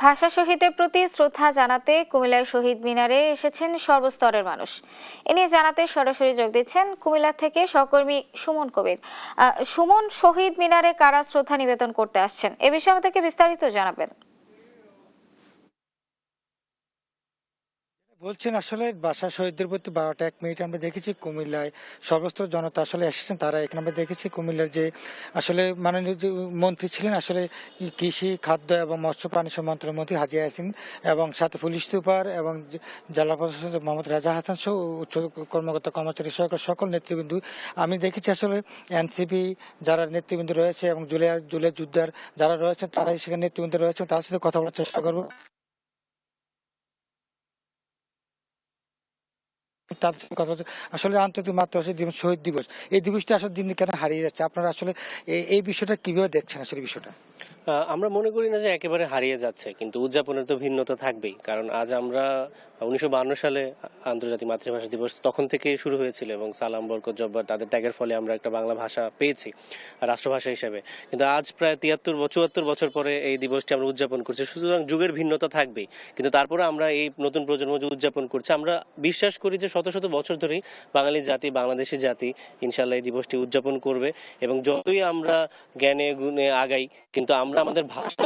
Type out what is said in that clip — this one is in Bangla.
ভাষা শহীদদের প্রতি শ্রদ্ধা জানাতে কুমিল্লার শহীদ মিনারে এসেছেন সর্বস্তরের মানুষ। এ নিয়ে জানাতে সরাসরি যোগ দিচ্ছেন কুমিল্লা থেকে সহকর্মী সুমন কবির। সুমন, শহীদ মিনারে কারা শ্রদ্ধা নিবেদন করতে আসছেন, এ বিষয়ে আমাদেরকে বিস্তারিত জানাবেন। বলছেন আসলে ভাষা শহীদদের প্রতি ১২টা ১ মিনিট আমরা দেখেছি কুমিল্লায় সর্বস্তর জনতা আসলে এসেছেন। তারা এখানে আমরা দেখেছি কুমিল্লার যে আসলে মাননীয় যে মন্ত্রী ছিলেন আসলে কৃষি খাদ্য এবং মৎস্য প্রাণী মন্ত্রণালয়ের মন্ত্রী হাজী ইয়াসিন এবং সাথে পুলিশ সুপার এবং জেলা প্রশাসক মোহাম্মদ রাজা হাসান সহ উচ্চ কর্মকর্তা কর্মচারী সকল নেতৃবৃন্দ আমি দেখেছি। আসলে এনসিপি যারা নেতৃবৃন্দ রয়েছে এবং জুলাই যোদ্ধার যারা রয়েছে তারাই সেখানে নেতৃবৃন্দ রয়েছে, তার সাথে কথা বলার চেষ্টা করবো। তার সাথে কথা হচ্ছে আসলে আন্তর্জাতিক মাতৃভাষা দিবস, শহীদ দিবস, এই দিবসটা আসলে দিন দিন কেন হারিয়ে যাচ্ছে? আপনারা আসলে এই বিষয়টা কিভাবে দেখছেন আসলে বিষয়টা? আমরা মনে করি না যে একেবারে হারিয়ে যাচ্ছে, কিন্তু উদযাপনের তো ভিন্নতা থাকবেই। কারণ আজ আমরা 1952 সালে আন্তর্জাতিক মাতৃভাষা দিবস তখন থেকে শুরু হয়েছিল এবং সালাম, বরকত, জব্বার তাদের ত্যাগের ফলে আমরা একটা বাংলা ভাষা পেয়েছি রাষ্ট্রভাষা হিসেবে। কিন্তু আজ প্রায় 74 বছর পরে এই দিবসটি আমরা উদযাপন করছি। সুতরাং যুগের ভিন্নতা থাকবেই, কিন্তু তারপরে আমরা এই নতুন প্রজন্ম যে উদযাপন করছি, আমরা বিশ্বাস করি যে শত শত বছর ধরেই বাঙালি জাতি, বাংলাদেশি জাতি ইনশাল্লাহ এই দিবসটি উদযাপন করবে। এবং যতই আমরা জ্ঞানে গুণে আগাই, কিন্তু আমরা আমাদের ভাষা